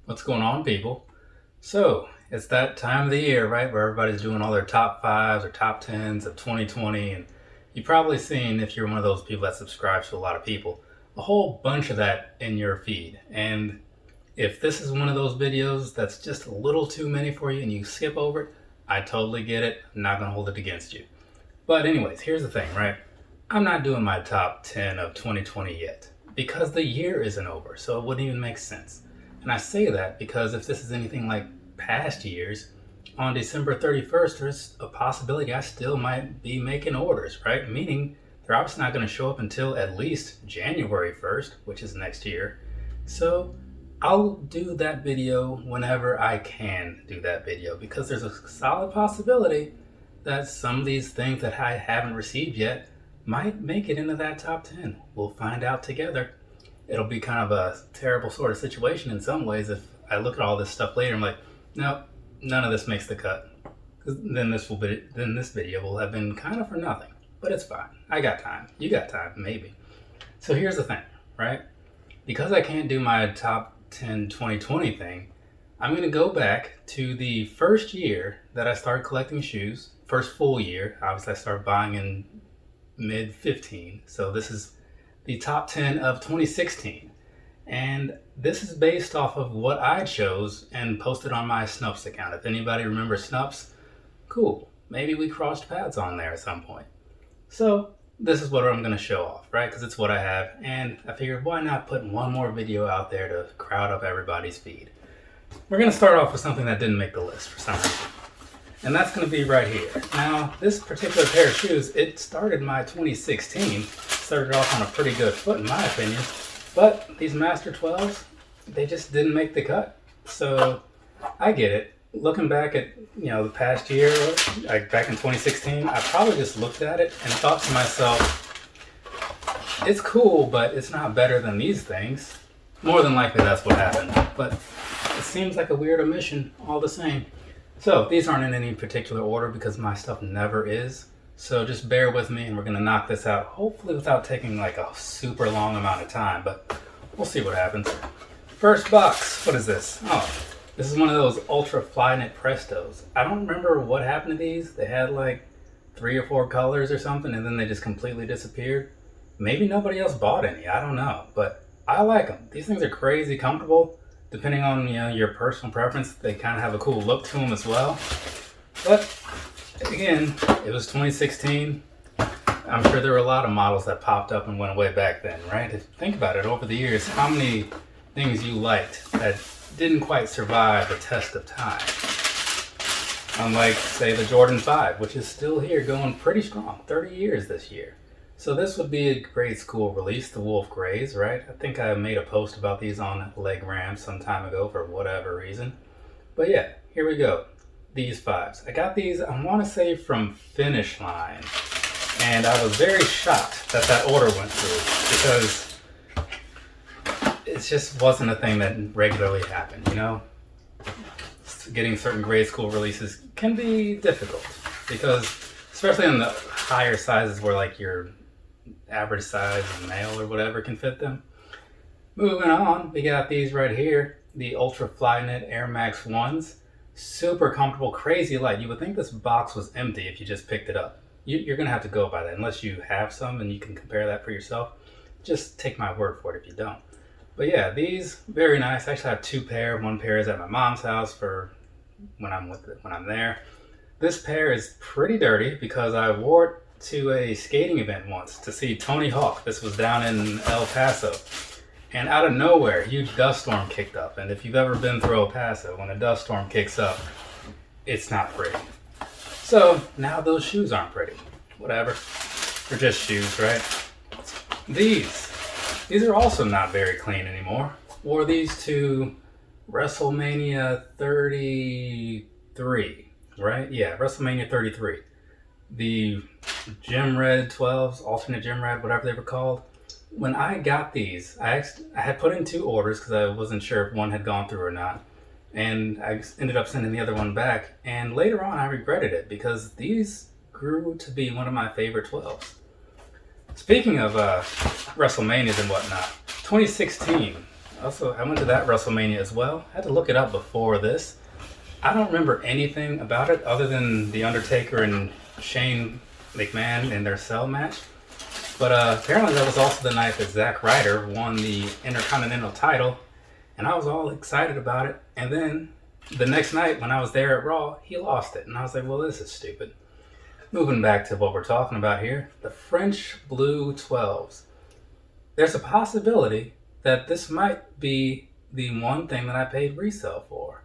What's going on, people? So, it's that time of the year, right, where everybody's doing all their top fives or top tens of 2020, and you've probably seen, if you're one of those people that subscribes to a lot of people, a whole bunch of that in your feed. And if this is one of those videos that's just a little too many for you and you skip over it, I totally get it. I'm not going to hold it against you. But anyways, here's the thing, right? I'm not doing my top 10 of 2020 yet because the year isn't over, so it wouldn't even make sense. And I say that because if this is anything like past years, on December 31st, there's a possibility I still might be making orders, right? Meaning they're obviously not going to show up until at least January 1st, which is next year. So I'll do that video whenever I can do that video because there's a solid possibility that some of these things that I haven't received yet might make it into that top 10. We'll find out together. It'll be kind of a terrible sort of situation in some ways if I look at all this stuff later. I'm like, no, none of this makes the cut. Then this video will have been kind of for nothing. But it's fine. I got time. You got time, maybe. So here's the thing, right? Because I can't do my top 10 2020 thing, I'm going to go back to the first year that I started collecting shoes. First full year. Obviously, I started buying in mid 15. So this is the top 10 of 2016. And this is based off of what I chose and posted on my Snups account. If anybody remembers Snups, cool. Maybe we crossed paths on there at some point. So this is what I'm going to show off, right? Because it's what I have. And I figured, why not put one more video out there to crowd up everybody's feed? We're going to start off with something that didn't make the list for some reason. And that's going to be right here. Now, this particular pair of shoes, it started my 2016. Started off on a pretty good foot in my opinion. But these Master 12s, they just didn't make the cut. So I get it. Looking back at, the past year, like back in 2016, I probably just looked at it and thought to myself, it's cool, but it's not better than these things. More than likely that's what happened. But it seems like a weird omission all the same. So these aren't in any particular order because my stuff never is. So just bear with me and we're going to knock this out, hopefully without taking like a super long amount of time, but we'll see what happens. First box, what is this? Oh, this is one of those Ultra Flyknit Prestos. I don't remember what happened to these. They had like 3 or 4 colors or something and then they just completely disappeared. Maybe nobody else bought any, I don't know, but I like them. These things are crazy comfortable. Depending on your personal preference, they kind of have a cool look to them as well. But again, it was 2016. I'm sure there were a lot of models that popped up and went away back then, right? If you think about it, over the years, how many things you liked that didn't quite survive the test of time? Unlike, say, the Jordan 5, which is still here going pretty strong, 30 years this year. So this would be a grade school release, the Wolf Grays, right? I think I made a post about these on Legram some time ago for whatever reason. But yeah, here we go. These 5s. I got these, I want to say, from Finish Line. And I was very shocked that that order went through because it just wasn't a thing that regularly happened, Getting certain grade school releases can be difficult because, especially in the higher sizes where like your average size male or whatever can fit them. Moving on, we got these right here, the Ultra Flyknit Air Max 1s. Super comfortable, crazy light. You would think this box was empty if you just picked it up. You're going to have to go by that unless you have some and you can compare that for yourself. Just take my word for it if you don't. But yeah, these, very nice. I actually have 2 pair. One pair is at my mom's house for when I'm there. This pair is pretty dirty because I wore it to a skating event once to see Tony Hawk. This was down in El Paso. And out of nowhere, a huge dust storm kicked up. And if you've ever been through El Paso, when a dust storm kicks up, it's not pretty. So now those shoes aren't pretty. Whatever. They're just shoes, right? These are also not very clean anymore. Wore these to WrestleMania 33. Right? Yeah, WrestleMania 33. The Gym Red 12s, alternate Gym Red, whatever they were called. When I got these, I had put in 2 orders because I wasn't sure if one had gone through or not. And I ended up sending the other one back. And later on, I regretted it because these grew to be one of my favorite 12s. Speaking of WrestleManias and whatnot, 2016, Also, I went to that WrestleMania as well. I had to look it up before this. I don't remember anything about it other than The Undertaker and Shane McMahon in their cell match. But apparently that was also the night that Zack Ryder won the Intercontinental title, and I was all excited about it. And then the next night when I was there at Raw, he lost it. And I was like, well, this is stupid. Moving back to what we're talking about here, the French Blue 12s. There's a possibility that this might be the one thing that I paid resale for.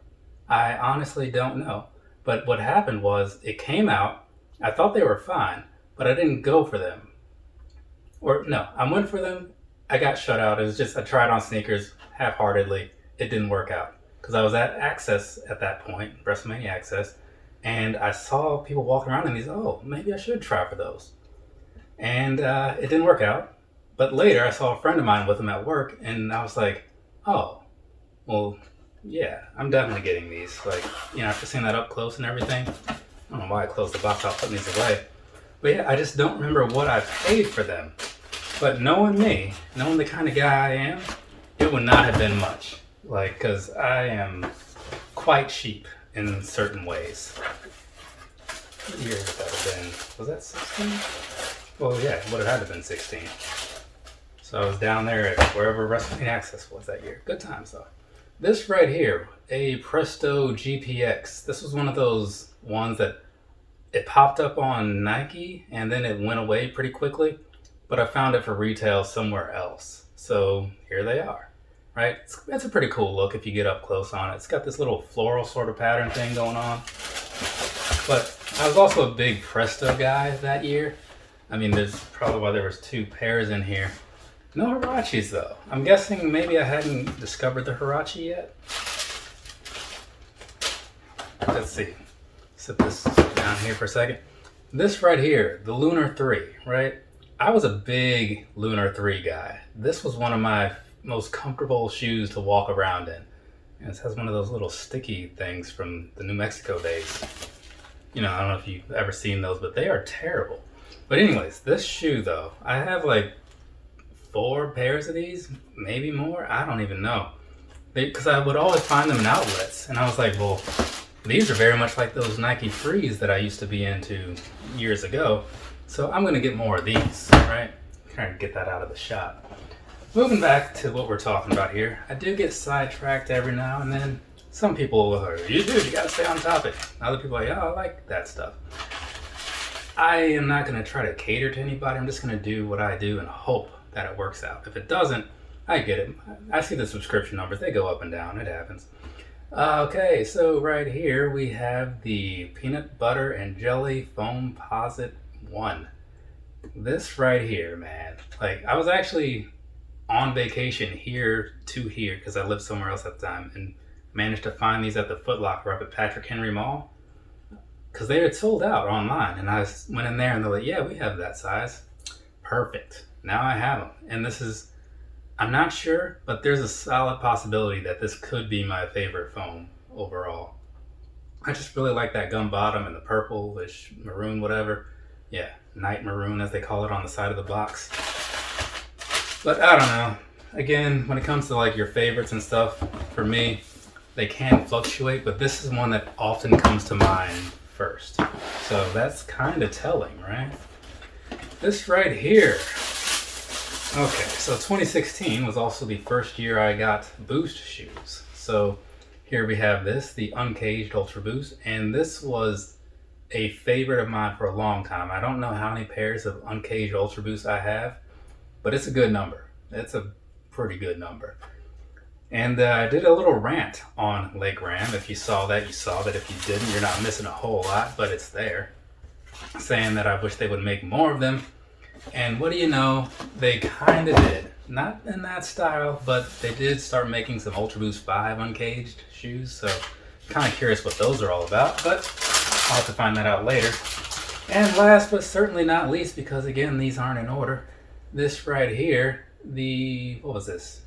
I honestly don't know. But what happened was it came out, I thought they were fine, but I didn't go for them. Or no, I went for them, I got shut out. It was just, I tried on sneakers half-heartedly. It didn't work out. Because I was at Access at that point, WrestleMania Access, and I saw people walking around in these, oh, maybe I should try for those. And it didn't work out. But later I saw a friend of mine with them at work, and I was like, oh, well, yeah, I'm definitely getting these. Like, after seeing that up close and everything, I don't know why I closed the box out putting these away. But yeah, I just don't remember what I paid for them. But knowing me, knowing the kind of guy I am, it would not have been much. Like, because I am quite cheap in certain ways. What year would that have been? Was that 16? Well, yeah, it would have had to been 16. So I was down there at wherever WrestleMania Access was that year. Good times, though. This right here, a Presto GPX. This was one of those ones that it popped up on Nike and then it went away pretty quickly. But I found it for retail somewhere else. So here they are, right? It's a pretty cool look if you get up close on it. It's got this little floral sort of pattern thing going on. But I was also a big Presto guy that year. I mean, there's probably why there was 2 pairs in here. No Hirachis though. I'm guessing maybe I hadn't discovered the Hirachi yet. Let's see. Set this down here for a second. This right here, the Lunar 3, right? I was a big Lunar 3 guy. This was one of my most comfortable shoes to walk around in. And it has one of those little sticky things from the New Mexico days. I don't know if you've ever seen those, but they are terrible. But anyways, this shoe though, I have like 4 pairs of these, maybe more. I don't even know. Because I would always find them in outlets. And I was like, well, these are very much like those Nike Frees that I used to be into years ago. So I'm going to get more of these, right? Trying to get that out of the shot. Moving back to what we're talking about here, I do get sidetracked every now and then. Some people are, you got to stay on topic. Other people are like, oh, I like that stuff. I am not going to try to cater to anybody. I'm just going to do what I do and hope that it works out. If it doesn't, I get it. I see the subscription numbers. They go up and down. It happens. Okay, so right here we have the Peanut Butter and Jelly Foamposite 1. This right here, man. Like, I was actually on vacation here to here because I lived somewhere else at the time and managed to find these at the Foot Locker up at Patrick Henry Mall because they had sold out online. And I went in there and they're like, yeah, we have that size. Perfect. Now I have them. And this is, I'm not sure, but there's a solid possibility that this could be my favorite foam overall. I just really like that gum bottom and the purplish maroon, whatever. Yeah, night maroon as they call it on the side of the box. But I don't know. Again, when it comes to like your favorites and stuff, for me, they can fluctuate, but this is one that often comes to mind first. So that's kind of telling, right? This right here. Okay, so 2016 was also the first year I got Boost shoes. So here we have this, the Uncaged Ultra Boost, and this was a favorite of mine for a long time. I don't know how many pairs of Uncaged Ultra Boosts I have, but it's a good number. It's a pretty good number. And I did a little rant on Legram. If you saw that, you saw that. If you didn't, you're not missing a whole lot, but it's there. Saying that I wish they would make more of them. And what do you know? They kind of did. Not in that style, but they did start making some Ultra Boost 5 Uncaged shoes. So kind of curious what those are all about, but I'll have to find that out later. And last but certainly not least, because again, these aren't in order, this right here, the, what was this?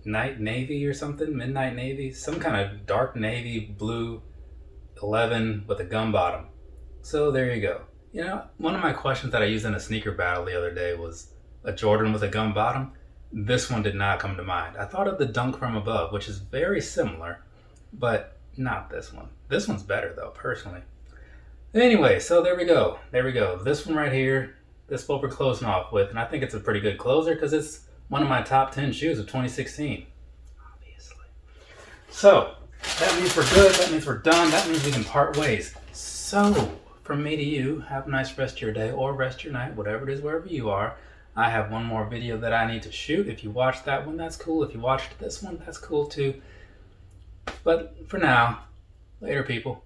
Night Navy or something? Midnight Navy? Some kind of dark navy blue 11 with a gum bottom. So there you go. You know, one of my questions that I used in a sneaker battle the other day was a Jordan with a gum bottom. This one did not come to mind. I thought of the Dunk from Above, which is very similar, but not this one. This one's better though, personally. Anyway, so there we go. There we go. This one right here, this is what we're closing off with, and I think it's a pretty good closer because it's one of my top 10 shoes of 2016, obviously. So, that means we're good, that means we're done, that means we can part ways. So, from me to you, have a nice rest of your day or rest of your night, whatever it is, wherever you are. I have one more video that I need to shoot. If you watched that one, that's cool. If you watched this one, that's cool too. But for now, later people.